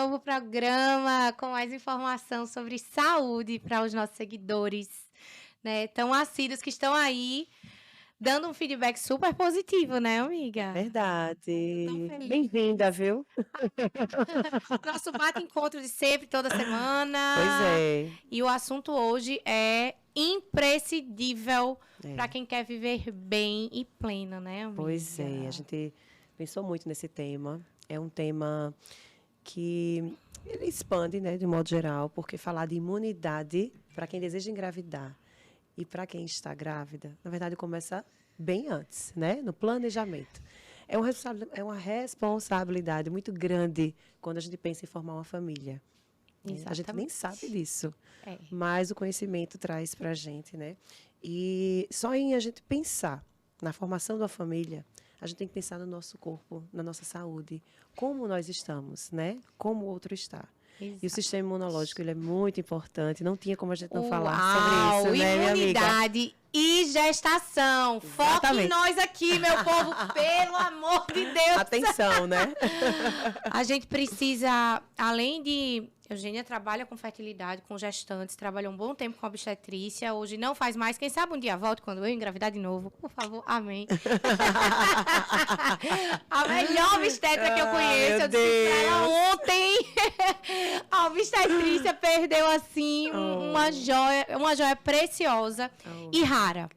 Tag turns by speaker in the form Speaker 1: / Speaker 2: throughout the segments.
Speaker 1: novo programa com mais informação sobre saúde para os nossos seguidores, né? Tão assíduos que estão aí dando um feedback super positivo, né, amiga?
Speaker 2: Verdade.
Speaker 1: Tão feliz.
Speaker 2: Bem-vinda, viu?
Speaker 1: Nosso bate-encontro de sempre, toda
Speaker 2: Pois
Speaker 1: semana.
Speaker 2: é.
Speaker 1: E o assunto hoje é imprescindível para
Speaker 2: É.
Speaker 1: quem quer viver bem e plena, né,
Speaker 2: Pois é, a
Speaker 1: amiga?
Speaker 2: gente pensou muito nesse tema. É um tema que ele expande, né, de modo geral, porque falar de imunidade para quem deseja engravidar e para quem está grávida, na verdade, começa bem antes, né, no planejamento. É uma responsabilidade muito grande quando a gente pensa em formar uma família. Né? A gente nem sabe
Speaker 1: Exatamente.
Speaker 2: disso,
Speaker 1: É.
Speaker 2: mas o conhecimento traz para a gente, né? E só em a gente pensar na formação da família, a gente tem que pensar no nosso corpo, na nossa saúde, como nós estamos, né? Como o outro está. E o sistema
Speaker 1: Exatamente.
Speaker 2: imunológico, ele é muito importante. Não tinha como a gente não falar sobre
Speaker 1: Uau!
Speaker 2: isso, né, minha amiga?
Speaker 1: Imunidade e gestação. Foque em
Speaker 2: Exatamente.
Speaker 1: nós aqui, meu povo, pelo amor de Deus.
Speaker 2: Atenção, né?
Speaker 1: A gente precisa, além de... Eugênia trabalha com fertilidade, com gestantes, trabalhou um bom tempo com obstetrícia, hoje não faz mais. Quem sabe um dia volte quando eu engravidar de novo. Por favor, amém. A melhor obstetra que eu conheço,
Speaker 2: Meu
Speaker 1: eu disse pra ela
Speaker 2: Deus.
Speaker 1: ontem. A obstetrícia perdeu, assim,
Speaker 2: Oh,
Speaker 1: uma joia preciosa
Speaker 2: oh.
Speaker 1: e rara,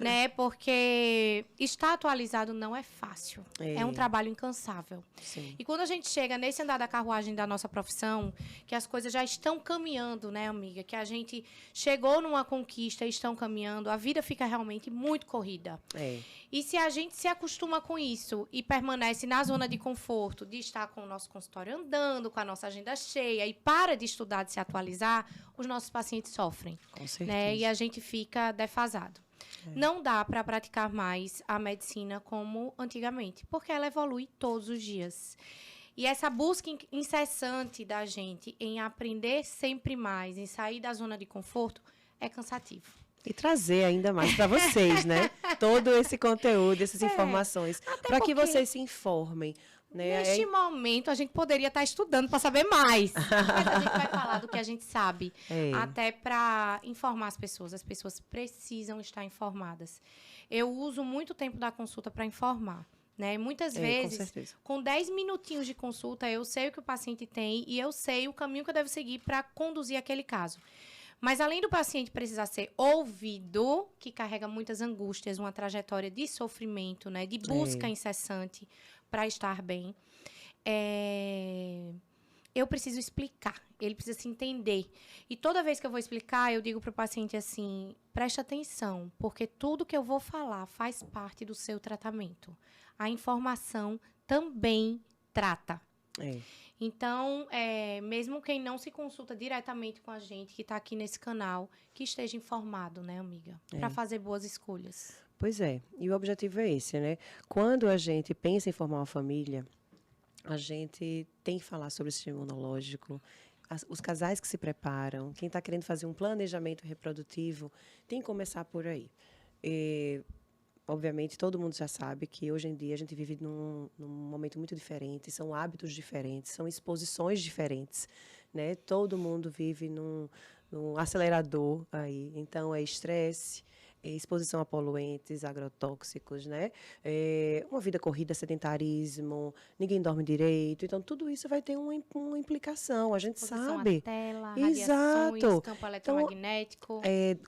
Speaker 1: né? Porque estar atualizado não é fácil. É um
Speaker 2: É,
Speaker 1: trabalho incansável.
Speaker 2: sim.
Speaker 1: E quando a gente chega nesse andar da carruagem da nossa profissão, que as coisas já estão caminhando, né, amiga? Que a gente chegou numa conquista e estão caminhando, a vida fica realmente muito corrida.
Speaker 2: É,
Speaker 1: E se a gente se acostuma com isso e permanece na zona de conforto, de estar com o nosso consultório andando, com a nossa agenda cheia e para de estudar, de se atualizar, os nossos pacientes sofrem,
Speaker 2: com
Speaker 1: né? E
Speaker 2: certeza.
Speaker 1: a gente fica defasado.
Speaker 2: É.
Speaker 1: Não dá para praticar mais a medicina como antigamente, porque ela evolui todos os dias. E essa busca incessante da gente em aprender sempre mais, em sair da zona de conforto, é cansativo.
Speaker 2: E trazer ainda mais para vocês, né? Todo esse conteúdo, essas
Speaker 1: É,
Speaker 2: informações,
Speaker 1: até
Speaker 2: para que
Speaker 1: porque
Speaker 2: vocês se informem, né?
Speaker 1: neste momento a gente poderia estar estudando para saber mais, mas a gente vai falar do que a gente sabe,
Speaker 2: É,
Speaker 1: até para informar as pessoas. As pessoas precisam estar informadas. Eu uso muito tempo da consulta para informar. Né? Muitas
Speaker 2: com
Speaker 1: vezes,
Speaker 2: certeza.
Speaker 1: com 10 minutinhos de consulta, eu sei o que o paciente tem e eu sei o caminho que eu devo seguir para conduzir aquele caso. Mas além do paciente precisar ser ouvido, que carrega muitas angústias, uma trajetória de sofrimento, né, de busca
Speaker 2: É,
Speaker 1: incessante para estar bem, eu preciso explicar, ele precisa se entender. E toda vez que eu vou explicar, eu digo para o paciente assim, preste atenção, porque tudo que eu vou falar faz parte do seu tratamento. A informação também trata.
Speaker 2: é,
Speaker 1: Então, mesmo quem não se consulta diretamente com a gente, que está aqui nesse canal, que esteja informado, né, amiga? Para
Speaker 2: é.
Speaker 1: fazer boas escolhas.
Speaker 2: Pois é. E o objetivo é esse, né? Quando a gente pensa em formar uma família, a gente tem que falar sobre o sistema imunológico. Os casais que se preparam, quem está querendo fazer um planejamento reprodutivo, tem que começar por aí. E, obviamente, todo mundo já sabe que hoje em dia a gente vive num momento muito diferente, são hábitos diferentes, são exposições diferentes, né? Todo mundo vive num acelerador aí, então é estresse, é exposição a poluentes, agrotóxicos, né? Uma vida corrida, sedentarismo, ninguém dorme direito, então tudo isso vai ter uma implicação, a gente
Speaker 1: Exposição à
Speaker 2: sabe.
Speaker 1: tela, radiações,
Speaker 2: Exato.
Speaker 1: campo
Speaker 2: Então,
Speaker 1: eletromagnético.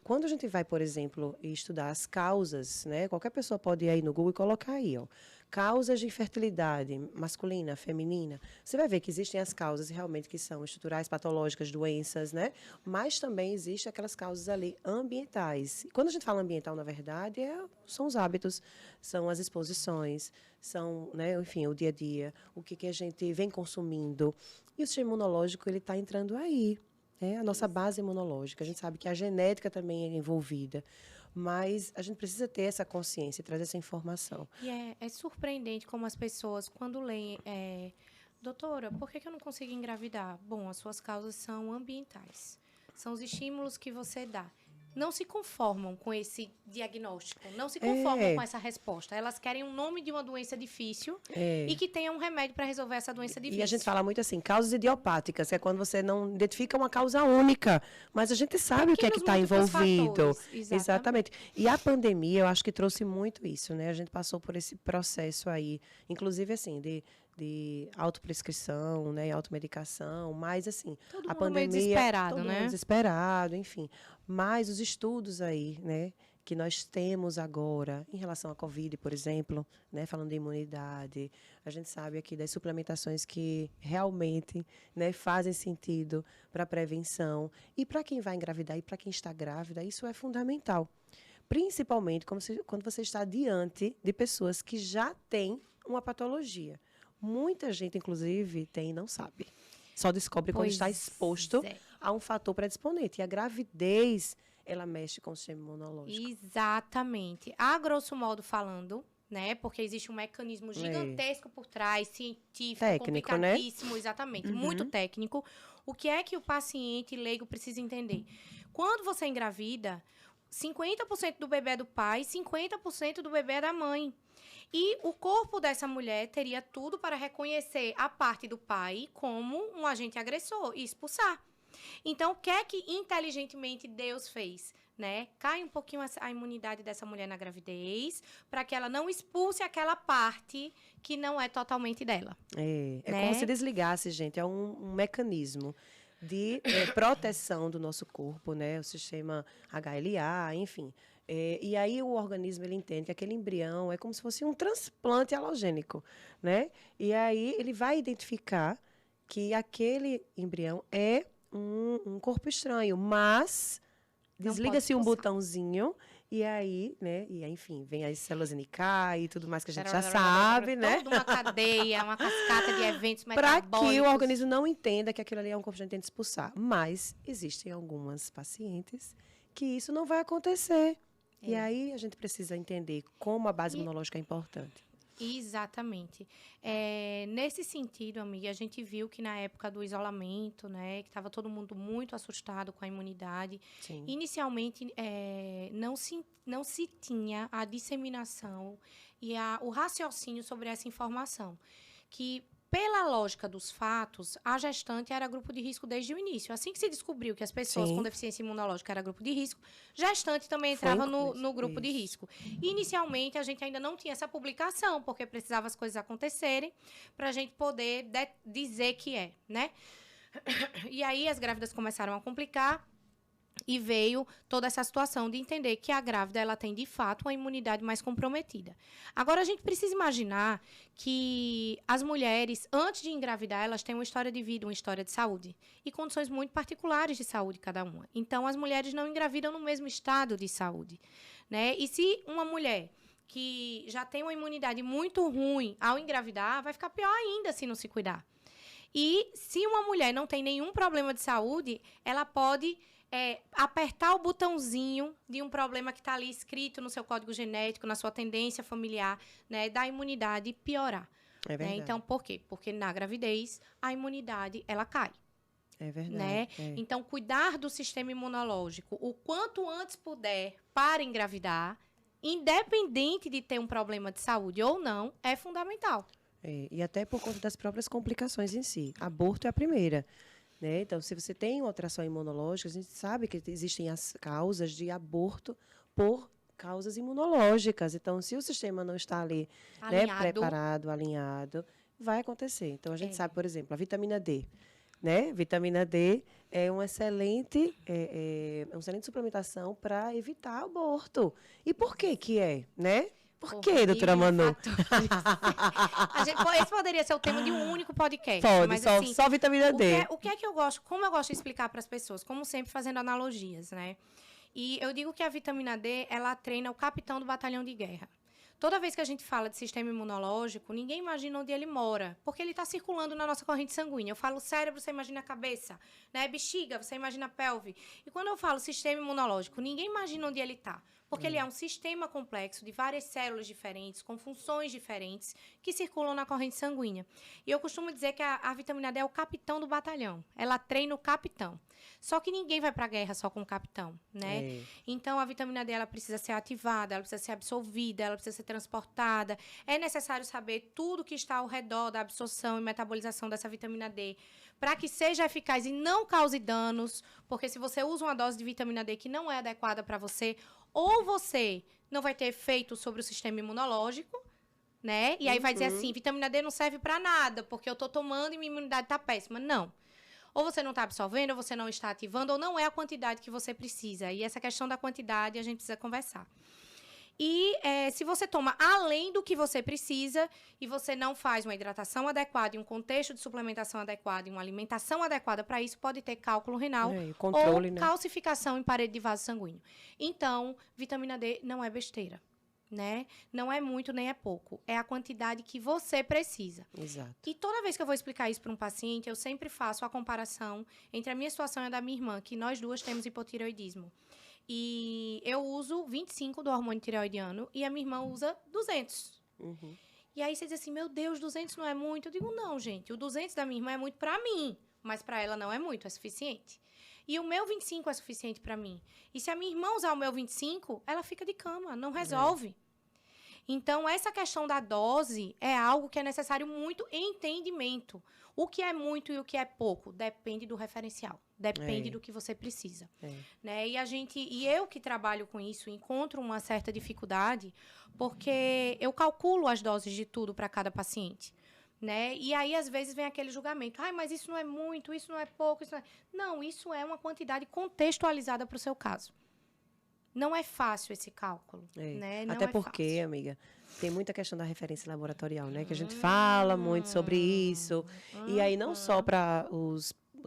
Speaker 2: quando a gente vai, por exemplo, estudar as causas, né? Qualquer pessoa pode ir aí no Google e colocar aí, ó, causas de infertilidade masculina, feminina. Você vai ver que existem as causas realmente que são estruturais, patológicas, doenças, né? Mas também existem aquelas causas ali ambientais. E quando a gente fala ambiental, na verdade, são os hábitos, são as exposições, são, né, enfim, o dia a dia, o que a gente vem consumindo. E o sistema imunológico, ele está entrando aí. É a nossa base imunológica. A gente sabe que a genética também é envolvida, mas a gente precisa ter essa consciência e trazer essa informação.
Speaker 1: E é surpreendente como as pessoas, quando leem, doutora, por que eu não consigo engravidar? Bom, as suas causas são ambientais. São os estímulos que você dá. não se conformam com esse diagnóstico, não se conformam com essa resposta. Elas querem um nome de uma doença difícil e que tenha um remédio para resolver essa doença difícil.
Speaker 2: E a gente fala muito assim, causas idiopáticas, que é quando você não identifica uma causa única, mas a gente sabe o que é que está envolvido. Exatamente. E a pandemia, eu acho que trouxe muito isso, né? A gente passou por esse processo aí, inclusive assim, de autoprescrição, né, automedicação, mas assim,
Speaker 1: todo
Speaker 2: a
Speaker 1: mundo
Speaker 2: pandemia,
Speaker 1: meio desesperado,
Speaker 2: todo
Speaker 1: né?
Speaker 2: mundo desesperado, enfim. Mas os estudos aí, né, que nós temos agora em relação à Covid, por exemplo, né, falando de imunidade, a gente sabe aqui das suplementações que realmente, né, fazem sentido para a prevenção e para quem vai engravidar e para quem está grávida, isso é fundamental. Principalmente quando você está diante de pessoas que já têm uma patologia. Muita gente, inclusive, tem e não sabe. Só descobre quando está exposto a um fator predisponente. E a gravidez, ela mexe com o sistema imunológico.
Speaker 1: Exatamente. A grosso modo falando, né? Porque existe um mecanismo gigantesco por trás, científico,
Speaker 2: técnico,
Speaker 1: complicadíssimo,
Speaker 2: né?
Speaker 1: exatamente, muito técnico. O que é que o paciente leigo precisa entender? Quando você engravida, 50% do bebê é do pai, 50% do bebê é da mãe. E o corpo dessa mulher teria tudo para reconhecer a parte do pai como um agente agressor e expulsar. Então, o que é que inteligentemente Deus fez? Né? Cai um pouquinho a imunidade dessa mulher na gravidez para que ela não expulse aquela parte que não é totalmente dela.
Speaker 2: É
Speaker 1: né?
Speaker 2: Como se desligasse, gente. É um mecanismo de proteção do nosso corpo, né? O sistema HLA, enfim. E aí o organismo ele entende que aquele embrião é como se fosse um transplante halogênico, né? E aí ele vai identificar que aquele embrião é um corpo estranho, mas desliga-se um botãozinho e aí, né? E aí, enfim, vem as células NK e tudo mais que a gente já sabe, né?
Speaker 1: Toda uma cadeia, uma cascata de eventos
Speaker 2: metabólicos. Para que o organismo não entenda que aquilo ali é um corpo que a gente tem que expulsar. Mas existem algumas pacientes que isso não vai acontecer. E aí a gente precisa entender como a base imunológica é importante.
Speaker 1: Exatamente. Nesse sentido, amiga, a gente viu que na época do isolamento, né, que estava todo mundo muito assustado com a imunidade,
Speaker 2: Sim.
Speaker 1: inicialmente não se tinha a disseminação e o raciocínio sobre essa informação, que pela lógica dos fatos, a gestante era grupo de risco desde o início. Assim que se descobriu que as pessoas com deficiência imunológica eram grupo de risco, gestante também entrava no grupo de risco. E, inicialmente, a gente ainda não tinha essa publicação, porque precisava as coisas acontecerem para a gente poder dizer que é, né? E aí as grávidas começaram a complicar. E veio toda essa situação de entender que a grávida ela tem, de fato, uma imunidade mais comprometida. Agora, a gente precisa imaginar que as mulheres, antes de engravidar, elas têm uma história de vida, uma história de saúde. E condições muito particulares de saúde, cada uma. Então, as mulheres não engravidam no mesmo estado de saúde, né? E se uma mulher que já tem uma imunidade muito ruim ao engravidar, vai ficar pior ainda se não se cuidar. E se uma mulher não tem nenhum problema de saúde, ela pode apertar o botãozinho de um problema que está ali escrito no seu código genético, na sua tendência familiar, né, da imunidade piorar.
Speaker 2: É verdade.
Speaker 1: Né? Então, por quê? Porque na gravidez, a imunidade, ela cai.
Speaker 2: É verdade.
Speaker 1: Né? Então, cuidar do sistema imunológico o quanto antes puder para engravidar, independente de ter um problema de saúde ou não, é fundamental.
Speaker 2: E até por conta das próprias complicações em si. Aborto é a primeira. Né? Então, se você tem uma alteração imunológica, a gente sabe que existem as causas de aborto por causas imunológicas. Então, se o sistema não está ali, né, preparado, alinhado, vai acontecer. Então, a gente sabe, por exemplo, a vitamina D. Né? Vitamina D é uma excelente suplementação para evitar aborto. E por que que é, né? Por quê, doutora Manu?
Speaker 1: Esse poderia ser o tema de um único podcast.
Speaker 2: Pode,
Speaker 1: mas,
Speaker 2: só vitamina D.
Speaker 1: O que é que eu gosto, como eu gosto de explicar para as pessoas? Como sempre, fazendo analogias, né? E eu digo que a vitamina D, ela treina o capitão do batalhão de guerra. Toda vez que a gente fala de sistema imunológico, ninguém imagina onde ele mora, porque ele está circulando na nossa corrente sanguínea. Eu falo cérebro, você imagina a cabeça, né? Bexiga, você imagina a pelve. E quando eu falo sistema imunológico, ninguém imagina onde ele está. Porque ele é um sistema complexo de várias células diferentes, com funções diferentes, que circulam na corrente sanguínea. E eu costumo dizer que a vitamina D é o capitão do batalhão. Ela treina o capitão. Só que ninguém vai para a guerra só com o capitão, né? Então, a vitamina D, ela precisa ser ativada, ela precisa ser absorvida, ela precisa ser transportada. É necessário saber tudo que está ao redor da absorção e metabolização dessa vitamina D, para que seja eficaz e não cause danos, porque se você usa uma dose de vitamina D que não é adequada para você, ou você não vai ter efeito sobre o sistema imunológico, né? E aí vai dizer assim, vitamina D não serve para nada, porque eu tô tomando e minha imunidade tá péssima. Não. Ou você não está absorvendo, ou você não está ativando, ou não é a quantidade que você precisa. E essa questão da quantidade a gente precisa conversar. E se você toma além do que você precisa e você não faz uma hidratação adequada e um contexto de suplementação adequado e uma alimentação adequada para isso, pode ter cálculo renal
Speaker 2: controle,
Speaker 1: ou calcificação em parede de vaso sanguíneo. Então, vitamina D não é besteira, né? Não é muito nem é pouco. É a quantidade que você precisa.
Speaker 2: Exato.
Speaker 1: E toda vez que eu vou explicar isso para um paciente, eu sempre faço a comparação entre a minha situação e a da minha irmã, que nós duas temos hipotireoidismo. E eu uso 25 do hormônio tireoidiano e a minha irmã usa 200. E aí você diz assim, meu Deus, 200 não é muito? Eu digo, não, gente, o 200 da minha irmã é muito para mim, mas para ela não é muito, é suficiente. E o meu 25 é suficiente para mim. E se a minha irmã usar o meu 25, ela fica de cama, não resolve. Então, essa questão da dose é algo que é necessário muito entendimento. O que é muito e o que é pouco depende do referencial, depende do que você precisa. Né? E eu que trabalho com isso encontro uma certa dificuldade, porque eu calculo as doses de tudo para cada paciente. Né? E aí, às vezes, vem aquele julgamento. Mas isso não é muito, isso não é pouco. Isso não, não, isso é uma quantidade contextualizada para o seu caso. Não é fácil esse cálculo, né? Não
Speaker 2: Até
Speaker 1: é
Speaker 2: porque,
Speaker 1: fácil.
Speaker 2: amiga, tem muita questão da referência laboratorial, né? Que a gente fala muito sobre isso. E aí, não só para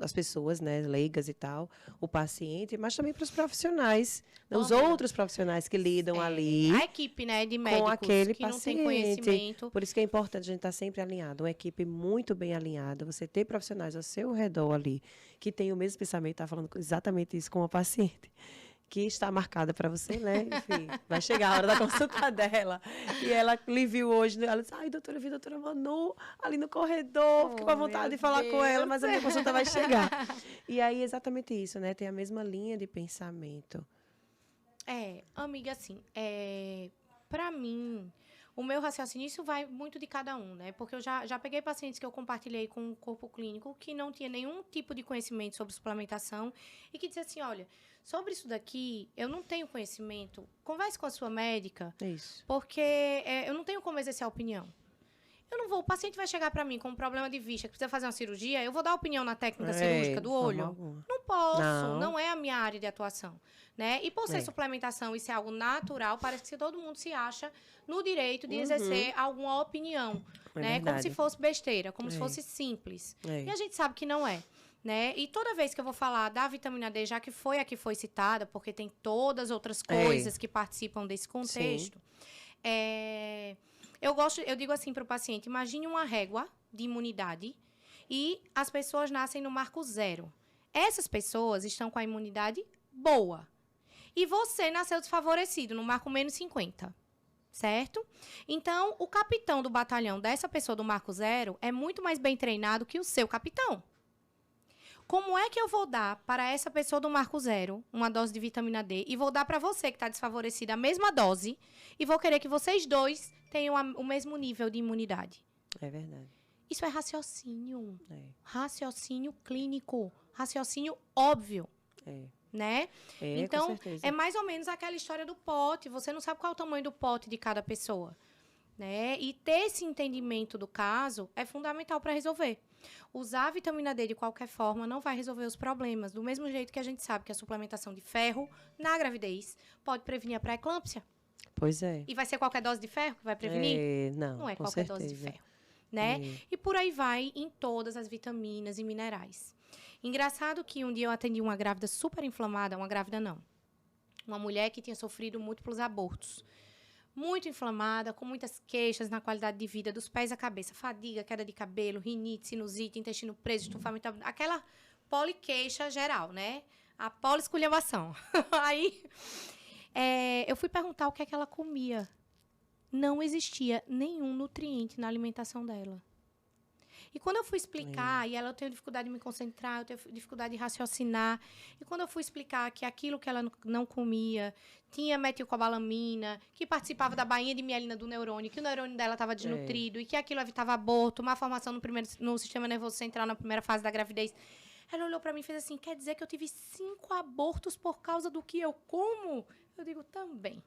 Speaker 2: as pessoas, né, leigas e tal, o paciente, mas também para os profissionais, os outros profissionais que lidam ali.
Speaker 1: A equipe, né, de médicos
Speaker 2: com aquele
Speaker 1: que
Speaker 2: paciente.
Speaker 1: não tem conhecimento.
Speaker 2: Por isso que é importante a gente estar sempre alinhado, uma equipe muito bem alinhada, você ter profissionais ao seu redor ali, que tem o mesmo pensamento, tá falando exatamente isso com a paciente, que está marcada para você, né? Enfim, vai chegar a hora da consulta dela. E ela lhe viu hoje, ela disse, doutora, eu vi a doutora Manu ali no corredor, fiquei com a vontade de falar com ela, mas a minha consulta vai chegar. E aí, exatamente isso, né? Tem a mesma linha de pensamento.
Speaker 1: Amiga, assim, para mim, o meu raciocínio, isso vai muito de cada um, né? Porque eu já peguei pacientes que eu compartilhei com o corpo clínico que não tinha nenhum tipo de conhecimento sobre suplementação e que dizia assim, olha, sobre isso daqui, eu não tenho conhecimento, converse com a sua médica, porque eu não tenho como exercer a opinião. O paciente vai chegar para mim com um problema de vista, que precisa fazer uma cirurgia, eu vou dar opinião na técnica cirúrgica do olho? Não posso, não é a minha área de atuação. Né? E por ser suplementação e ser algo natural, parece que todo mundo se acha no direito de exercer alguma opinião. Né? Como se fosse besteira, como se fosse simples. E a gente sabe que não é. Né? E toda vez que eu vou falar da vitamina D, já que foi a que foi citada, porque tem todas as outras coisas que participam desse contexto, eu digo assim para o paciente, imagine uma régua de imunidade e as pessoas nascem no marco 0. Essas pessoas estão com a imunidade boa. E você nasceu desfavorecido, no marco menos 50. Certo? Então, o capitão do batalhão dessa pessoa do marco 0 é muito mais bem treinado que o seu capitão. Como é que eu vou dar para essa pessoa do marco 0 uma dose de vitamina D e vou dar para você que está desfavorecida a mesma dose e vou querer que vocês dois tenham o mesmo nível de imunidade?
Speaker 2: É verdade.
Speaker 1: Isso é raciocínio. Raciocínio clínico. Raciocínio óbvio. Né? Então, é mais ou menos aquela história do pote. Você não sabe qual é o tamanho do pote de cada pessoa. Né? E ter esse entendimento do caso é fundamental para resolver. Usar a vitamina D de qualquer forma não vai resolver os problemas. Do mesmo jeito que a gente sabe que a suplementação de ferro na gravidez pode prevenir a pré-eclâmpsia.
Speaker 2: Pois é.
Speaker 1: E vai ser qualquer dose de ferro que vai prevenir? Não é qualquer dose de ferro. Né? E por aí vai em todas as vitaminas e minerais. Engraçado que um dia eu atendi uma grávida super inflamada, uma grávida não, uma mulher que tinha sofrido múltiplos abortos, muito inflamada, com muitas queixas na qualidade de vida, dos pés à cabeça, fadiga, queda de cabelo, rinite, sinusite, intestino preso, estufamento, aquela poliqueixa geral, né? A poliesculhambação. Aí, Eu fui perguntar o que é que ela comia. Não existia nenhum nutriente na alimentação dela. E quando eu fui explicar, e ela, eu tenho dificuldade de me concentrar, eu tenho dificuldade de raciocinar, e quando eu fui explicar que aquilo que ela não comia tinha metilcobalamina, que participava da bainha de mielina do neurônio, que o neurônio dela estava desnutrido, e que aquilo evitava aborto, má formação no sistema nervoso central na primeira fase da gravidez, ela olhou para mim e fez assim, quer dizer que eu tive 5 abortos por causa do que eu como? Eu digo, também.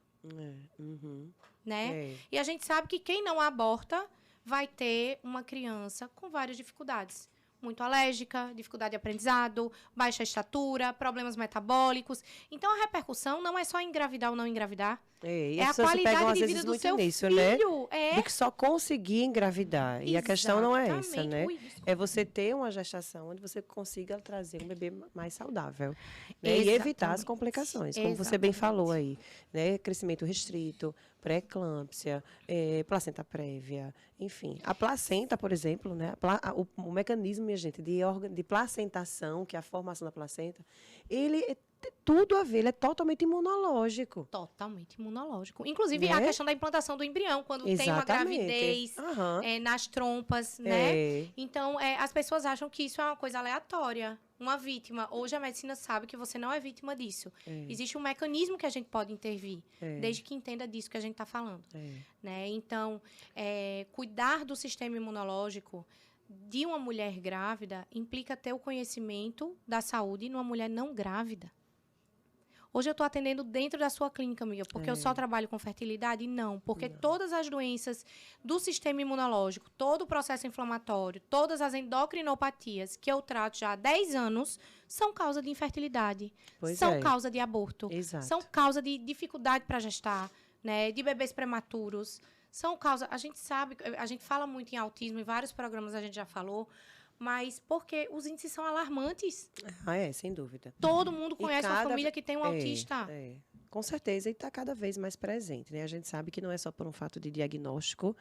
Speaker 1: Né? E a gente sabe que quem não aborta vai ter uma criança com várias dificuldades. Muito alérgica, dificuldade de aprendizado, baixa estatura, problemas metabólicos. Então, a repercussão não é só engravidar ou não engravidar.
Speaker 2: E
Speaker 1: é a qualidade de vida do seu
Speaker 2: nisso,
Speaker 1: filho.
Speaker 2: Né? De que só conseguir engravidar. Exatamente. E a questão não é essa, né? É você ter uma gestação onde você consiga trazer um bebê mais saudável. Né? E evitar as complicações, como você bem falou aí. Né? Crescimento restrito, pré-eclâmpsia, placenta prévia, enfim. A placenta, por exemplo, né? O mecanismo, minha gente, de placentação, que é a formação da placenta, ele tem tudo a ver, ele é totalmente imunológico.
Speaker 1: Totalmente imunológico. Inclusive, a questão da implantação do embrião, quando tem uma gravidez nas trompas, né? Então, as pessoas acham que isso é uma coisa aleatória. Uma vítima. Hoje a medicina sabe que você não é vítima disso. Existe um mecanismo que a gente pode intervir, desde que entenda disso que a gente está falando. Né? Então, cuidar do sistema imunológico de uma mulher grávida implica ter o conhecimento da saúde numa mulher não grávida. Hoje eu estou atendendo dentro da sua clínica, amiga, porque eu só trabalho com fertilidade? Não, porque todas as doenças do sistema imunológico, todo o processo inflamatório, todas as endocrinopatias que eu trato já há 10 anos são causa de infertilidade, são causa de aborto, são causa de dificuldade para gestar, né, de bebês prematuros, são causa... A gente sabe, a gente fala muito em autismo, em vários programas a gente já falou, mas porque os índices são alarmantes.
Speaker 2: Sem dúvida.
Speaker 1: Todo mundo conhece uma família que tem um autista.
Speaker 2: Com certeza, e está cada vez mais presente, né? A gente sabe que não é só por um fato de diagnóstico,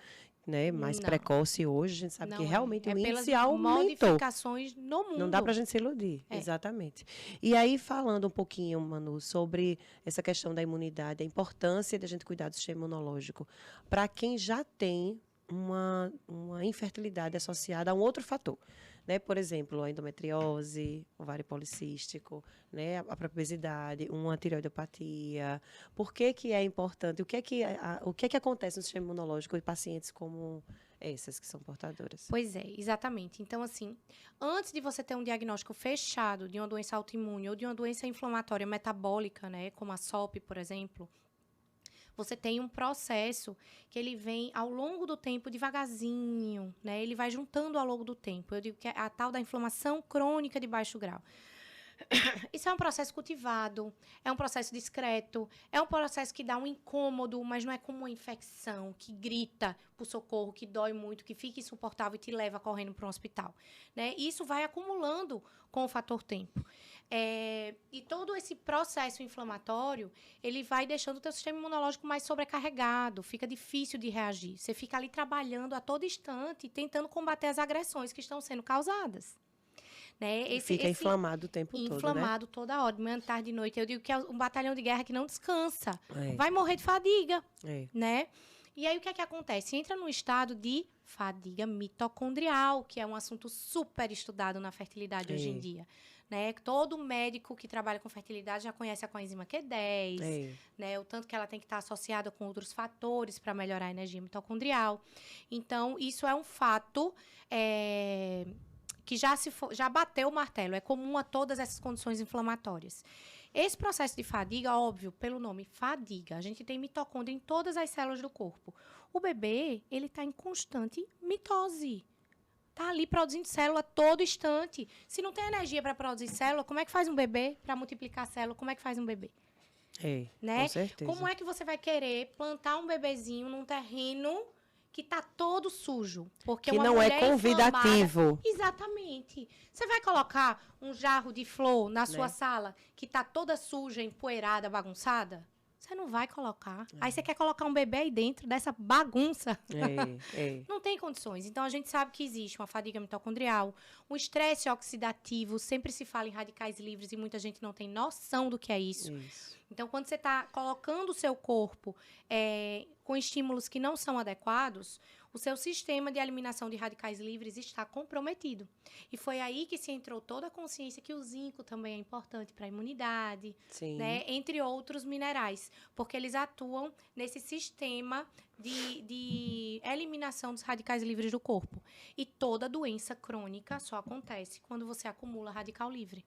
Speaker 2: né, mais precoce hoje, a gente sabe que realmente o índice aumentou.
Speaker 1: Modificações no mundo.
Speaker 2: Não dá para a gente se iludir, exatamente. E aí, falando um pouquinho, Manu, sobre essa questão da imunidade, a importância de a gente cuidar do sistema imunológico, para quem já tem uma infertilidade associada a um outro fator. Né? Por exemplo, a endometriose, ovário policístico, né? A própria obesidade, uma tireoidopatia. Por que é importante? O que é que acontece no sistema imunológico em pacientes como essas que são portadoras?
Speaker 1: Pois é, exatamente. Então, assim, antes de você ter um diagnóstico fechado de uma doença autoimune ou de uma doença inflamatória metabólica, né? Como a SOP, por exemplo, você tem um processo que ele vem ao longo do tempo devagarzinho, né? Ele vai juntando ao longo do tempo. Eu digo que é a tal da inflamação crônica de baixo grau. Isso é um processo cultivado, é um processo discreto, é um processo que dá um incômodo, mas não é como uma infecção que grita por socorro, que dói muito, que fica insuportável e te leva correndo para um hospital. Né? E isso vai acumulando com o fator tempo. E todo esse processo inflamatório, ele vai deixando o teu sistema imunológico mais sobrecarregado, fica difícil de reagir. Você fica ali trabalhando a todo instante, tentando combater as agressões que estão sendo causadas. Né?
Speaker 2: Fica inflamado o tempo todo,
Speaker 1: inflamado toda hora, de manhã, tarde e noite. Eu digo que é um batalhão de guerra que não descansa. Vai morrer de fadiga, né? E aí, o que é que acontece? Entra num estado de fadiga mitocondrial, que é um assunto super estudado na fertilidade hoje em dia. Né? Todo médico que trabalha com fertilidade já conhece a coenzima Q10, né? O tanto que ela tem que estar associada com outros fatores para melhorar a energia mitocondrial. Então, isso é um fato... que já bateu o martelo, é comum a todas essas condições inflamatórias. Esse processo de fadiga, óbvio, pelo nome fadiga, a gente tem mitocôndria em todas as células do corpo. O bebê, ele está em constante mitose. Está ali produzindo célula a todo instante. Se não tem energia para produzir célula, como é que faz um bebê para multiplicar célula? Como é que faz um bebê? Né?
Speaker 2: Com certeza.
Speaker 1: Como é que você vai querer plantar um bebezinho num terreno que tá todo sujo, porque
Speaker 2: que não é convidativo.
Speaker 1: Exatamente. Você vai colocar um jarro de flor na sua sala que tá toda suja, empoeirada, bagunçada? Você não vai colocar. Aí você quer colocar um bebê aí dentro dessa bagunça. Não tem condições. Então, a gente sabe que existe uma fadiga mitocondrial, um estresse oxidativo. Sempre se fala em radicais livres e muita gente não tem noção do que é isso. Então, quando você está colocando o seu corpo com estímulos que não são adequados, o seu sistema de eliminação de radicais livres está comprometido. E foi aí que se entrou toda a consciência que o zinco também é importante para a imunidade, né? Entre outros minerais, porque eles atuam nesse sistema de eliminação dos radicais livres do corpo. E toda doença crônica só acontece quando você acumula radical livre.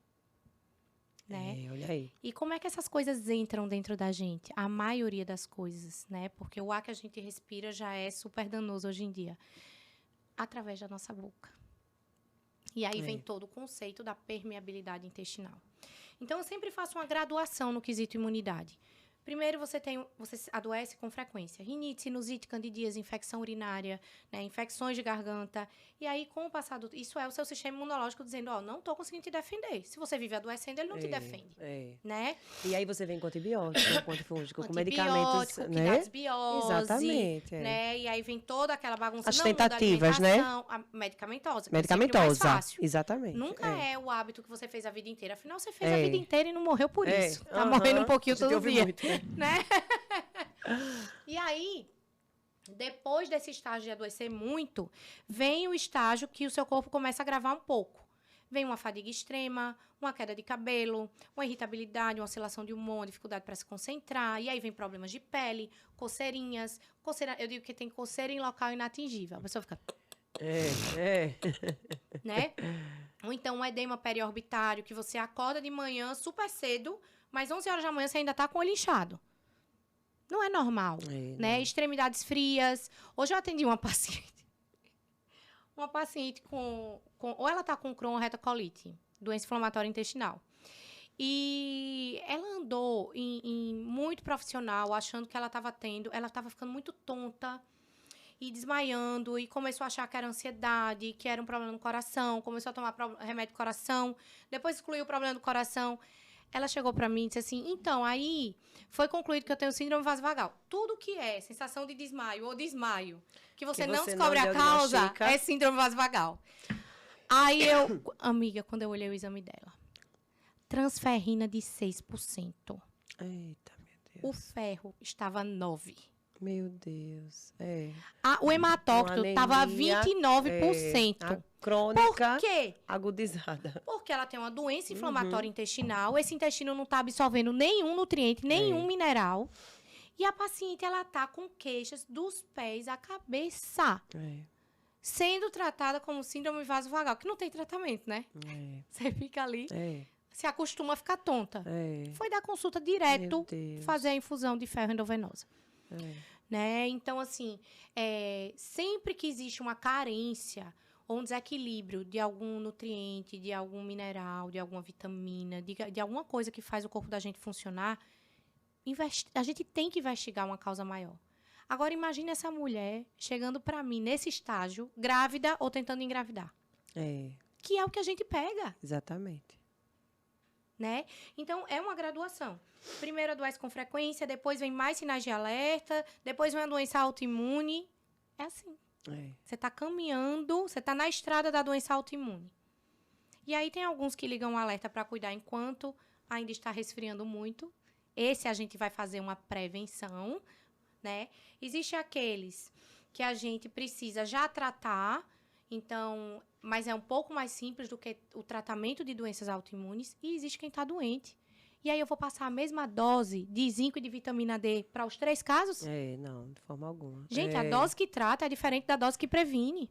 Speaker 1: Né?
Speaker 2: Olha aí.
Speaker 1: E como é que essas coisas entram dentro da gente? A maioria das coisas, né? Porque o ar que a gente respira já é super danoso hoje em dia. Através da nossa boca. E aí vem todo o conceito da permeabilidade intestinal. Então, eu sempre faço uma graduação no quesito imunidade. Primeiro, você adoece com frequência. Rinite, sinusite, candidíase, infecção urinária, né, infecções de garganta. E aí, com o passar do... Isso é o seu sistema imunológico dizendo, não estou conseguindo te defender. Se você vive adoecendo, ele não te defende. Né?
Speaker 2: E aí você vem com antibiótico, com antifúngico, com medicamentos,
Speaker 1: que
Speaker 2: né?
Speaker 1: dá desbiose.
Speaker 2: Exatamente.
Speaker 1: Né? E aí vem toda aquela bagunça.
Speaker 2: As tentativas, né?
Speaker 1: Medicamentosa.
Speaker 2: Medicamentosa.
Speaker 1: Mais fácil.
Speaker 2: Exatamente.
Speaker 1: Nunca é o hábito que você fez a vida inteira. Afinal, você fez a vida inteira e não morreu por isso. Tá morrendo um pouquinho todo dia. Muito, né? E aí, depois desse estágio de adoecer muito, vem o estágio que o seu corpo começa a agravar um pouco. Vem uma fadiga extrema, uma queda de cabelo, uma irritabilidade, uma oscilação de humor, uma dificuldade para se concentrar. E aí vem problemas de pele, coceirinhas. Eu digo que tem coceira em local inatingível. A pessoa fica... Né? Ou então um edema periorbitário, que você acorda de manhã super cedo, mas 11 horas da manhã você ainda está com o olho inchado. Não é normal, né? Extremidades frias. Hoje eu atendi uma paciente. Uma paciente ou ela está com Crohn retocolite, doença inflamatória intestinal. E ela andou muito profissional, achando que ela estava ficando muito tonta e desmaiando, e começou a achar que era ansiedade, que era um problema no coração, começou a tomar remédio do coração, depois excluiu o problema do coração. Ela chegou para mim e disse assim, então, aí foi concluído que eu tenho síndrome vasovagal. Tudo que é sensação de desmaio ou desmaio, que você não descobre a causa, é síndrome vasovagal. Aí amiga, quando eu olhei o exame dela, transferrina de 6%.
Speaker 2: Eita, meu Deus.
Speaker 1: O ferro estava 9%.
Speaker 2: Meu Deus,
Speaker 1: o hematócrito estava 29%.
Speaker 2: Crônica,
Speaker 1: por quê?
Speaker 2: Agudizada.
Speaker 1: Porque ela tem uma doença inflamatória intestinal, esse intestino não está absorvendo nenhum nutriente, nenhum mineral. E a paciente, ela está com queixas dos pés à cabeça. Sendo tratada como síndrome vasovagal, que não tem tratamento, né? Você fica ali, se acostuma a ficar tonta. Foi dar consulta direto, fazer a infusão de ferro endovenosa. Né? Então, assim, sempre que existe uma carência ou um desequilíbrio de algum nutriente, de algum mineral, de alguma vitamina, de alguma coisa que faz o corpo da gente funcionar, a gente tem que investigar uma causa maior. Agora, imagine essa mulher chegando para mim nesse estágio, grávida ou tentando engravidar. Que é o que a gente pega.
Speaker 2: Exatamente.
Speaker 1: Né? Então, é uma graduação. Primeiro adoece com frequência, depois vem mais sinais de alerta, depois vem a doença autoimune. É assim. Você está caminhando, você está na estrada da doença autoimune. E aí tem alguns que ligam o alerta para cuidar enquanto ainda está resfriando muito. Esse a gente vai fazer uma prevenção, né? Existem aqueles que a gente precisa já tratar, então, mas é um pouco mais simples do que o tratamento de doenças autoimunes. E existe quem está doente. E aí eu vou passar a mesma dose de zinco e de vitamina D para os 3 casos?
Speaker 2: Não, de forma alguma.
Speaker 1: Gente, a dose que trata é diferente da dose que previne.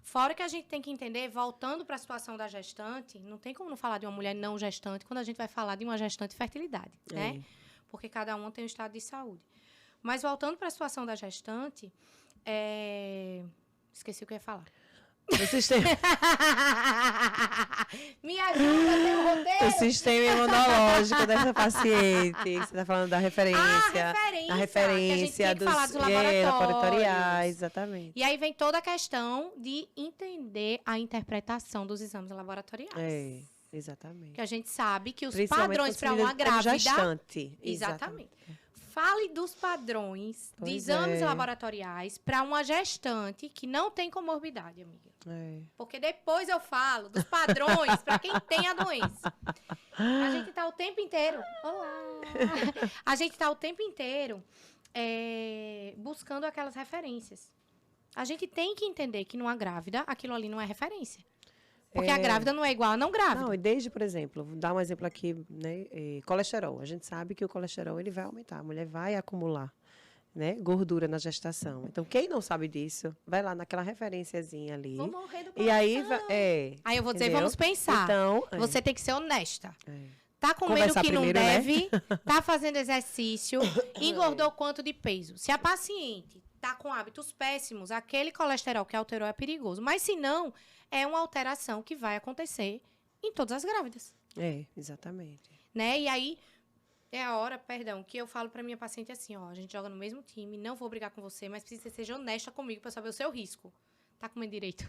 Speaker 1: Fora que a gente tem que entender, voltando para a situação da gestante, não tem como não falar de uma mulher não gestante quando a gente vai falar de uma gestante de fertilidade, né? Porque cada uma tem um estado de saúde. Mas voltando para a situação da gestante, esqueci o que eu ia falar.
Speaker 2: O sistema...
Speaker 1: Me ajuda, tem um roteiro.
Speaker 2: O sistema imunológico dessa paciente. Você está falando da referência. A referência
Speaker 1: dos laboratoriais.
Speaker 2: Exatamente.
Speaker 1: E aí vem toda a questão de entender a interpretação dos exames laboratoriais.
Speaker 2: Exatamente.
Speaker 1: Que a gente sabe que os
Speaker 2: Principalmente
Speaker 1: padrões
Speaker 2: quando
Speaker 1: para
Speaker 2: se
Speaker 1: uma
Speaker 2: lida como
Speaker 1: grávida...
Speaker 2: gestante.
Speaker 1: Exatamente. Fale dos padrões de
Speaker 2: Pois
Speaker 1: exames
Speaker 2: é.
Speaker 1: laboratoriais para uma gestante que não tem comorbidade, amiga.
Speaker 2: É.
Speaker 1: Porque depois eu falo dos padrões para quem tem a doença. A gente está o tempo inteiro... Olá! A gente está o tempo inteiro buscando aquelas referências. A gente tem que entender que numa grávida, aquilo ali não é referência. Porque a grávida não é igual a não grávida.
Speaker 2: Não, e desde, por exemplo, vou dar um exemplo aqui, né? Colesterol. A gente sabe que o colesterol ele vai aumentar, a mulher vai acumular, né, gordura na gestação. Então, quem não sabe disso, vai lá naquela referenciazinha ali.
Speaker 1: Vou morrer do
Speaker 2: E aí,
Speaker 1: aí eu vou dizer,
Speaker 2: entendeu?
Speaker 1: vamos pensar.
Speaker 2: Então,
Speaker 1: Você tem que ser honesta.
Speaker 2: é.
Speaker 1: Tá comendo o
Speaker 2: Conversar
Speaker 1: que não
Speaker 2: primeiro, né?
Speaker 1: deve, tá fazendo exercício, engordou quanto de peso. Se a paciente tá com hábitos péssimos, aquele colesterol que alterou é perigoso. Mas se não, é uma alteração que vai acontecer em todas as grávidas.
Speaker 2: Exatamente.
Speaker 1: Né? E aí, é a hora, perdão, que eu falo pra minha paciente assim, ó, a gente joga no mesmo time, não vou brigar com você, mas precisa que você seja honesta comigo pra saber o seu risco. Tá comendo direito.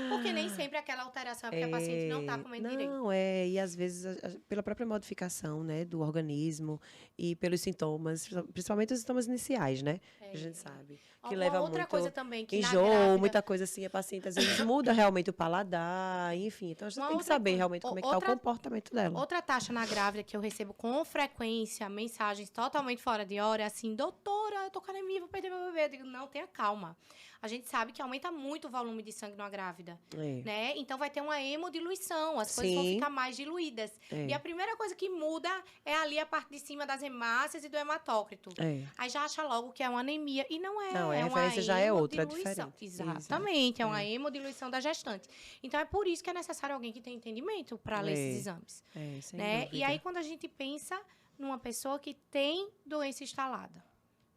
Speaker 1: Porque nem sempre aquela alteração é porque a paciente não tá comendo direito.
Speaker 2: Não, e às vezes, pela própria modificação, né, do organismo e pelos sintomas, principalmente os sintomas iniciais, né? A gente sabe. Que leva
Speaker 1: outra
Speaker 2: muito
Speaker 1: coisa também que na
Speaker 2: enjoo,
Speaker 1: grávida...
Speaker 2: muita coisa assim, a paciente às vezes muda realmente o paladar, enfim. Então, a gente
Speaker 1: Uma
Speaker 2: tem que
Speaker 1: outra
Speaker 2: saber
Speaker 1: coisa.
Speaker 2: realmente como é que tá o comportamento dela.
Speaker 1: Outra taxa na grávida que eu recebo com frequência, mensagens totalmente fora de hora, é assim, doutora, eu tô com anemia, vou perder meu bebê. Eu digo, não, tenha calma. A gente sabe que aumenta muito o volume de sangue numa grávida, né? Então, vai ter uma hemodiluição, as coisas vão ficar mais diluídas. E a primeira coisa que muda é ali a parte de cima das hemácias e do hematócrito. Aí já acha logo que é uma anemia. E não é.
Speaker 2: Não, a
Speaker 1: uma
Speaker 2: referência já é outra,
Speaker 1: hemodiluição.
Speaker 2: diferente.
Speaker 1: Exatamente, é uma hemodiluição da gestante. Então, é por isso que é necessário alguém que tenha entendimento para ler esses exames.
Speaker 2: Sem
Speaker 1: né?
Speaker 2: dúvida.
Speaker 1: E aí, quando a gente pensa numa pessoa que tem doença instalada,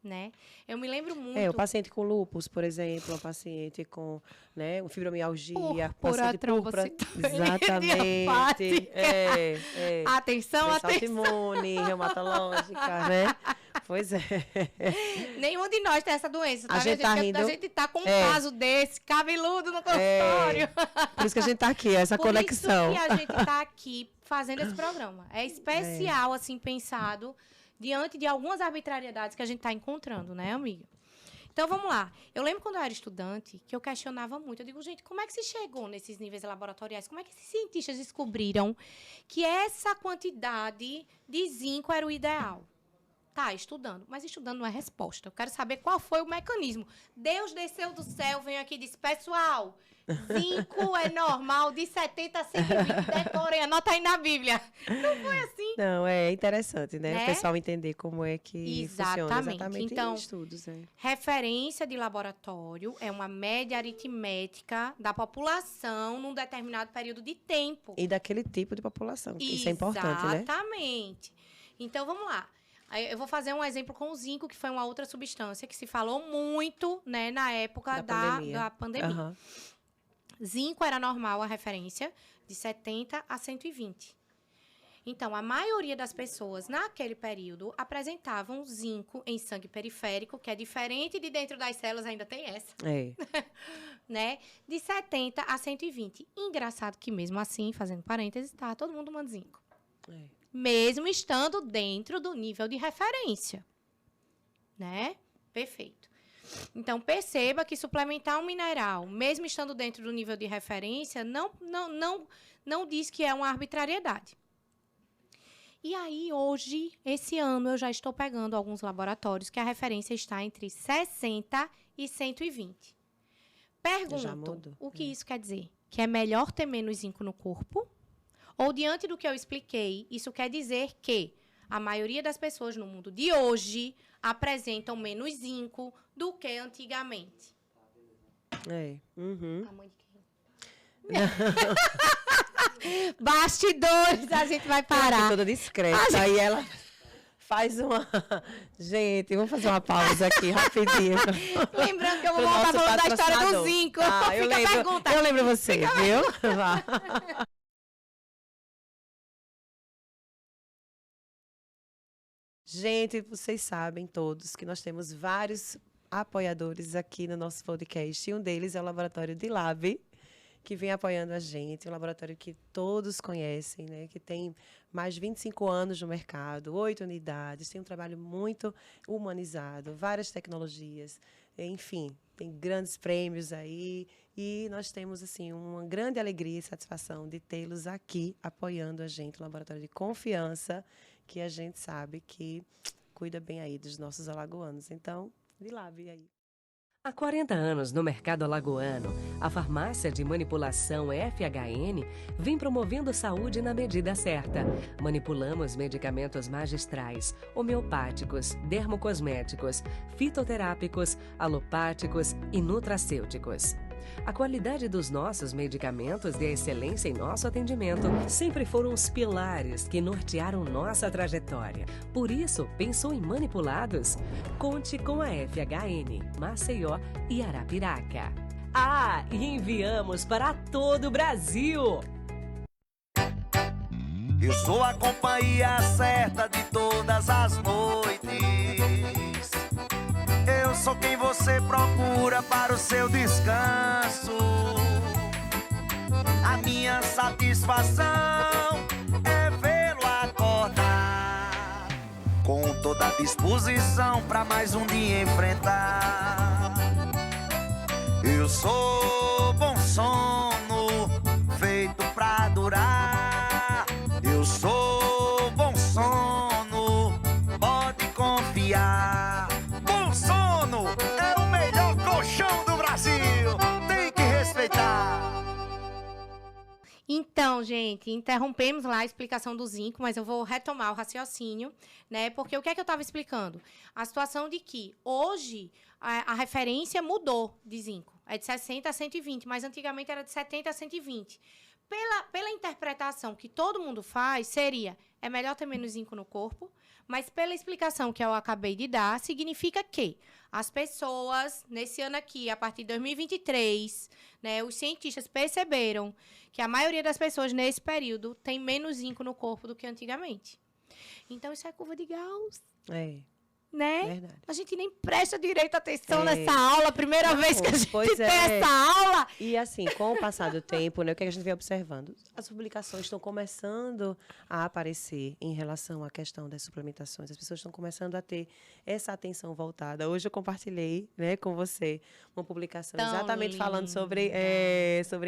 Speaker 1: né? Eu me lembro muito...
Speaker 2: o paciente com lúpus, por exemplo, o paciente com, né, fibromialgia,
Speaker 1: Púrpura,
Speaker 2: paciente púrpura. Exatamente.
Speaker 1: Atenção,
Speaker 2: doença
Speaker 1: atenção.
Speaker 2: autoimune, reumatológica, né? Pois é.
Speaker 1: Nenhum de nós tem essa doença, tá?
Speaker 2: A gente tá rindo.
Speaker 1: A gente tá com um caso desse, cabeludo no consultório.
Speaker 2: Por isso que a gente tá aqui, essa conexão.
Speaker 1: Por isso que a gente tá aqui fazendo esse programa. É especial, assim, pensado diante de algumas arbitrariedades que a gente está encontrando, né, amiga? Então, vamos lá. Eu lembro quando eu era estudante que eu questionava muito. Eu digo, gente, como é que se chegou nesses níveis laboratoriais? Como é que esses cientistas descobriram que essa quantidade de zinco era o ideal? Tá, estudando. Mas estudando não é resposta. Eu quero saber qual foi o mecanismo. Deus desceu do céu, veio aqui e disse, pessoal, zinco é normal de 70 a 120. Decorem, anota aí na Bíblia. Não foi assim.
Speaker 2: Não, é interessante, né? O pessoal entender como é que funciona exatamente
Speaker 1: então,
Speaker 2: em estudos.
Speaker 1: Referência de laboratório é uma média aritmética da população num determinado período de tempo.
Speaker 2: E daquele tipo de população. Isso é importante, né?
Speaker 1: Exatamente. Então, vamos lá. Eu vou fazer um exemplo com o zinco, que foi uma outra substância que se falou muito, né, na época da pandemia.
Speaker 2: Uhum.
Speaker 1: Zinco era normal a referência de 70 a 120. Então, a maioria das pessoas naquele período apresentavam zinco em sangue periférico, que é diferente de dentro das células, ainda tem essa. Né? De 70 a 120. Engraçado que mesmo assim, fazendo parênteses, tá todo mundo tomando zinco. Mesmo estando dentro do nível de referência. Né? Perfeito. Então, perceba que suplementar um mineral, mesmo estando dentro do nível de referência, não diz que é uma arbitrariedade. E aí, hoje, esse ano, eu já estou pegando alguns laboratórios que a referência está entre 60 e 120. Pergunto, o que isso quer dizer? Que é melhor ter menos zinco no corpo? Ou, diante do que eu expliquei, isso quer dizer que a maioria das pessoas no mundo de hoje apresentam menos zinco do que antigamente.
Speaker 2: Uhum.
Speaker 1: A mãe de quem? Bastidores, a gente vai parar.
Speaker 2: Toda discreta. Aí ela faz uma... Gente, vamos fazer uma pausa aqui, rapidinho.
Speaker 1: Lembrando que eu vou voltar falando da história do zinco.
Speaker 2: Eu lembro você, viu? Vá. Gente, vocês sabem todos que nós temos vários apoiadores aqui no nosso podcast. E um deles é o Laboratório de Lab, que vem apoiando a gente, um laboratório que todos conhecem, né? Que tem mais de 25 anos no mercado, 8 unidades, tem um trabalho muito humanizado, várias tecnologias, enfim, tem grandes prêmios aí e nós temos assim uma grande alegria e satisfação de tê-los aqui apoiando a gente, um laboratório de confiança que a gente sabe que cuida bem aí dos nossos alagoanos. Então, de lá, vi aí.
Speaker 3: Há 40 anos no mercado alagoano, a farmácia de manipulação FHN vem promovendo saúde na medida certa. Manipulamos medicamentos magistrais, homeopáticos, dermocosméticos, fitoterápicos, alopáticos e nutracêuticos. A qualidade dos nossos medicamentos e a excelência em nosso atendimento sempre foram os pilares que nortearam nossa trajetória. Por isso, pensou em manipulados? Conte com a FHN, Maceió e Arapiraca. Ah, e enviamos para todo o Brasil!
Speaker 4: Eu sou a companhia certa de todas as noites. Eu sou quem você procura para o seu descanso. A minha satisfação é vê-lo acordar com toda a disposição para mais um dia enfrentar. Eu sou bom sono, feito pra durar. Eu sou bom sono, pode confiar. Bom sono é o melhor colchão do Brasil, tem que respeitar.
Speaker 1: Então, gente, interrompemos lá a explicação do zinco, mas eu vou retomar o raciocínio, né? Porque o que é que eu estava explicando? A situação de que hoje a referência mudou de zinco. É de 60 a 120, mas antigamente era de 70 a 120. Pela interpretação que todo mundo faz, seria, é melhor ter menos zinco no corpo, mas pela explicação que eu acabei de dar, significa que as pessoas, nesse ano aqui, a partir de 2023, né, os cientistas perceberam que a maioria das pessoas nesse período tem menos zinco no corpo do que antigamente. Então, isso é curva de Gauss.
Speaker 2: É.
Speaker 1: Né?
Speaker 2: Verdade.
Speaker 1: A gente nem presta direito atenção nessa aula, primeira vez que a gente tem essa aula.
Speaker 2: E assim, com o passar do tempo, né, o que a gente vem observando? As publicações estão começando a aparecer em relação à questão das suplementações. As pessoas estão começando a ter essa atenção voltada. Hoje eu compartilhei, né, com você uma publicação exatamente falando sobre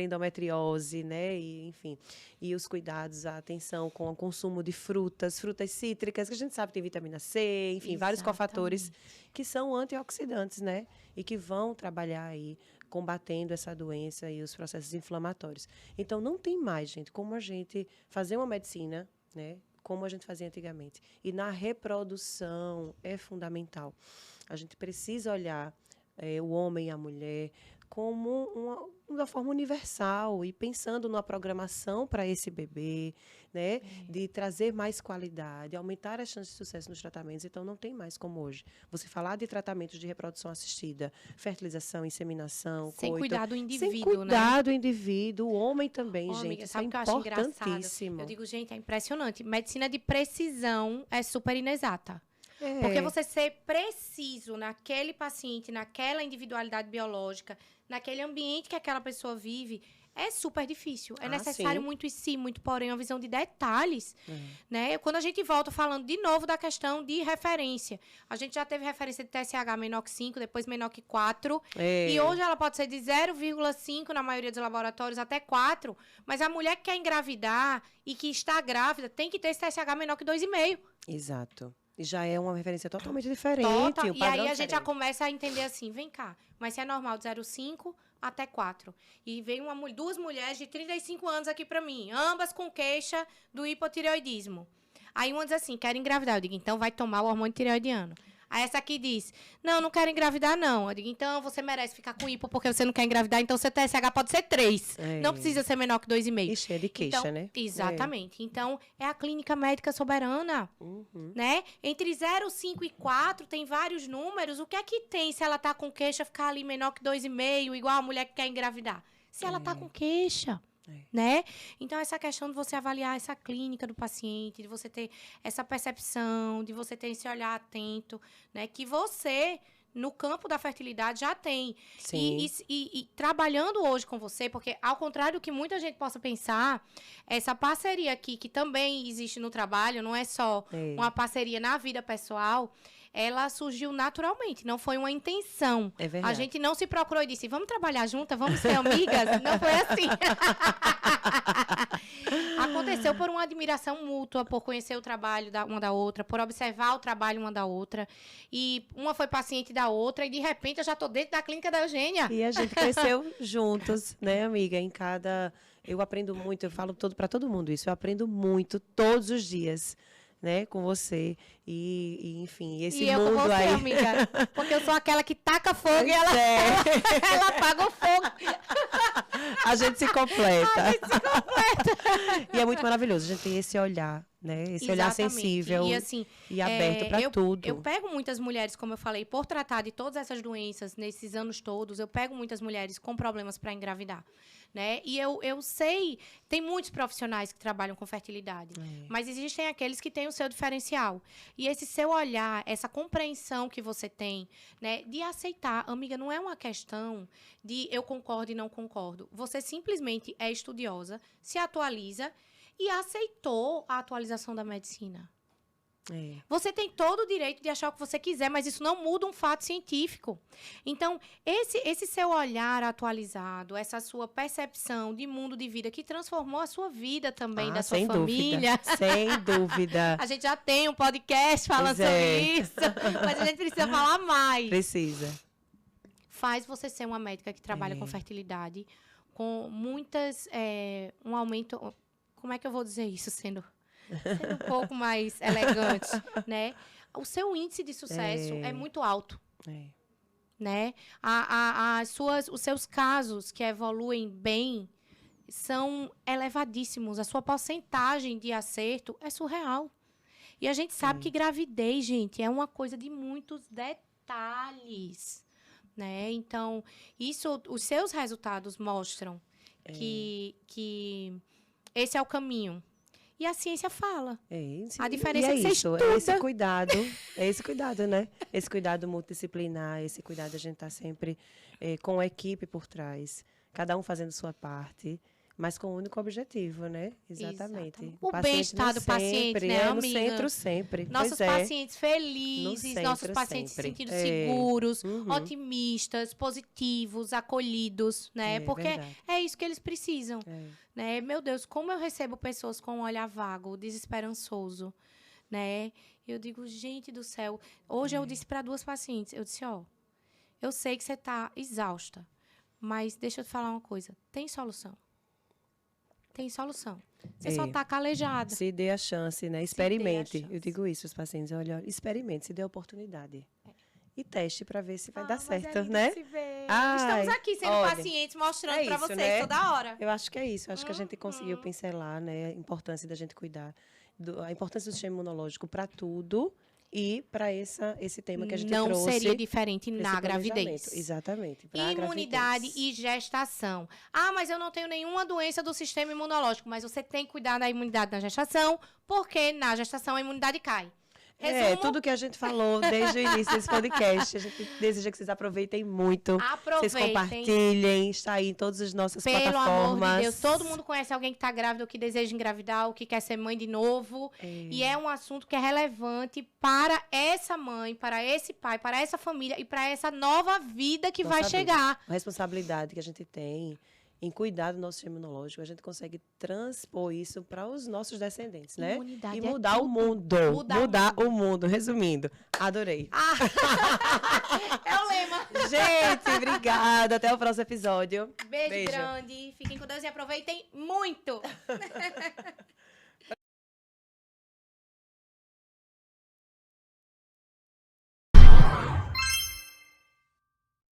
Speaker 2: endometriose, né, e enfim, e os cuidados, a atenção com o consumo de frutas cítricas, que a gente sabe que tem vitamina C, enfim, vários fatores que são antioxidantes, né? E que vão trabalhar aí combatendo essa doença e os processos inflamatórios. Então, não tem mais, gente, como a gente fazer uma medicina, né? Como a gente fazia antigamente. E na reprodução é fundamental. A gente precisa olhar o homem e a mulher como uma forma universal e pensando numa programação para esse bebê, né, de trazer mais qualidade, aumentar as chances de sucesso nos tratamentos. Então, não tem mais como hoje você falar de tratamentos de reprodução assistida, fertilização, inseminação,
Speaker 1: sem
Speaker 2: coito,
Speaker 1: cuidar do indivíduo,
Speaker 2: sem cuidar do indivíduo, o homem também, gente,
Speaker 1: amiga,
Speaker 2: isso é
Speaker 1: sabe o que eu acho
Speaker 2: importantíssimo.
Speaker 1: engraçado? Eu digo, gente, é impressionante. Medicina de precisão é super inexata.
Speaker 2: É.
Speaker 1: Porque você ser preciso naquele paciente, naquela individualidade biológica, naquele ambiente que aquela pessoa vive, é super difícil. É necessário muito e sim, muito porém, uma visão de detalhes. Né? Quando a gente volta falando de novo da questão de referência, a gente já teve referência de TSH menor que 5, depois menor que 4. E hoje ela pode ser de 0,5 na maioria dos laboratórios, até 4. Mas a mulher que quer engravidar e que está grávida tem que ter esse TSH menor que 2,5.
Speaker 2: Exato. E já é uma referência totalmente diferente.
Speaker 1: E aí a gente já começa a entender assim, vem cá, mas se é normal de 0,5 até 4. E vem duas mulheres de 35 anos aqui pra mim, ambas com queixa do hipotireoidismo. Aí uma diz assim, quero engravidar. Eu digo, então vai tomar o hormônio tireoidiano. Aí essa aqui diz, não quero engravidar, não. Eu digo, então você merece ficar com hipo porque você não quer engravidar, então seu TSH pode ser 3. Não precisa ser menor que 2,5.
Speaker 2: Ixi, é de queixa,
Speaker 1: então,
Speaker 2: né?
Speaker 1: Exatamente. Então, é a clínica médica soberana, né? Entre 0, 5 e 4, tem vários números. O que é que tem se ela tá com queixa ficar ali menor que 2,5, igual a mulher que quer engravidar? Se ela tá com queixa. Né? Então, essa questão de você avaliar essa clínica do paciente, de você ter essa percepção, de você ter esse olhar atento, né? Que você no campo da fertilidade já tem.
Speaker 2: Sim.
Speaker 1: E trabalhando hoje com você, porque ao contrário do que muita gente possa pensar, essa parceria aqui, que também existe no trabalho, não é só uma parceria na vida pessoal, ela surgiu naturalmente, não foi uma intenção.
Speaker 2: É verdade.
Speaker 1: A gente não se procurou e disse, vamos trabalhar juntas, vamos ser amigas? Não foi assim. Aconteceu por uma admiração mútua, por conhecer o trabalho uma da outra, por observar o trabalho uma da outra. E uma foi paciente da outra, e de repente eu já estou dentro da clínica da Eugênia.
Speaker 2: E a gente cresceu juntos, né, amiga? Em cada... Eu aprendo muito, eu falo para todo mundo isso, eu aprendo muito todos os dias, né, com você. E enfim, esse
Speaker 1: e eu
Speaker 2: mundo
Speaker 1: com você,
Speaker 2: aí...
Speaker 1: amiga. Porque eu sou aquela que taca fogo e ela apaga o fogo.
Speaker 2: A gente se completa.
Speaker 1: A gente se completa.
Speaker 2: E é muito maravilhoso. A gente tem esse olhar, né? Esse olhar sensível
Speaker 1: e, assim,
Speaker 2: e aberto para tudo.
Speaker 1: Eu pego muitas mulheres, como eu falei, por tratar de todas essas doenças nesses anos todos, eu pego muitas mulheres com problemas para engravidar. Né? E eu sei, tem muitos profissionais que trabalham com fertilidade, mas existem aqueles que têm o seu diferencial. E esse seu olhar, essa compreensão que você tem, né, de aceitar, amiga, não é uma questão de eu concordo e não concordo. Você simplesmente é estudiosa, se atualiza e aceitou a atualização da medicina. Você tem todo o direito de achar o que você quiser, mas isso não muda um fato científico. Então, esse seu olhar atualizado, essa sua percepção de mundo de vida que transformou a sua vida também, da sua família.
Speaker 2: Sem dúvida.
Speaker 1: A gente já tem um podcast falando sobre isso, mas a gente precisa falar mais.
Speaker 2: Precisa.
Speaker 1: Faz você ser uma médica que trabalha com fertilidade, com muitas... um aumento... Como é que eu vou dizer isso, sendo um pouco mais elegante, né? O seu índice de sucesso é muito alto, né? Os seus casos que evoluem bem são elevadíssimos. A sua porcentagem de acerto é surreal. E a gente sabe que gravidez, gente, é uma coisa de muitos detalhes, né? Então, os seus resultados mostram que esse é o caminho. E a ciência fala. A diferença é que você estuda.
Speaker 2: É esse cuidado, né? Esse cuidado multidisciplinar, esse cuidado a gente estar sempre com a equipe por trás, cada um fazendo sua parte, mas com o único objetivo, né? Exatamente.
Speaker 1: O bem-estar do paciente, né, amiga?
Speaker 2: No centro sempre.
Speaker 1: Nossos pacientes felizes, nossos pacientes se sentindo seguros, otimistas, positivos, acolhidos, né? Porque é isso que eles precisam. Né? Meu Deus, como eu recebo pessoas com um olhar vago, desesperançoso, né? Eu digo, gente do céu. Hoje eu disse para 2 pacientes, eu disse, eu sei que você está exausta, mas deixa eu te falar uma coisa, tem solução. Tem solução. Você só está calejada.
Speaker 2: Se dê a chance, né? Experimente. Eu digo isso aos pacientes. Olha, experimente, se dê a oportunidade. E teste para ver se vai dar certo, né?
Speaker 1: Estamos aqui sendo pacientes, mostrando para vocês, né? Toda hora.
Speaker 2: Eu acho que é isso. Eu acho que a gente conseguiu pincelar, né, a importância da gente cuidar, a importância do sistema imunológico para tudo e para esse tema que a gente trouxe.
Speaker 1: Não seria diferente na gravidez.
Speaker 2: Exatamente.
Speaker 1: Imunidade e gestação. Mas eu não tenho nenhuma doença do sistema imunológico, mas você tem que cuidar da imunidade na gestação, porque na gestação a imunidade cai. Resumo.
Speaker 2: Tudo que a gente falou desde o início desse podcast. A gente deseja que vocês aproveitem muito. Vocês compartilhem, está aí em todas as nossas plataformas.
Speaker 1: Pelo amor de Deus, todo mundo conhece alguém que está grávida, ou que deseja engravidar, ou que quer ser mãe de novo. E é um assunto que é relevante para essa mãe, para esse pai, para essa família e para essa nova vida que vai chegar.
Speaker 2: A responsabilidade que a gente tem em cuidar do nosso sistema imunológico, a gente consegue transpor isso para os nossos descendentes, né?
Speaker 1: Imunidade
Speaker 2: e mudar o mundo. Mudar o mundo. Resumindo, adorei.
Speaker 1: É o lema.
Speaker 2: Gente, obrigada. Até o próximo episódio.
Speaker 1: Beijo grande. Fiquem com Deus e aproveitem muito.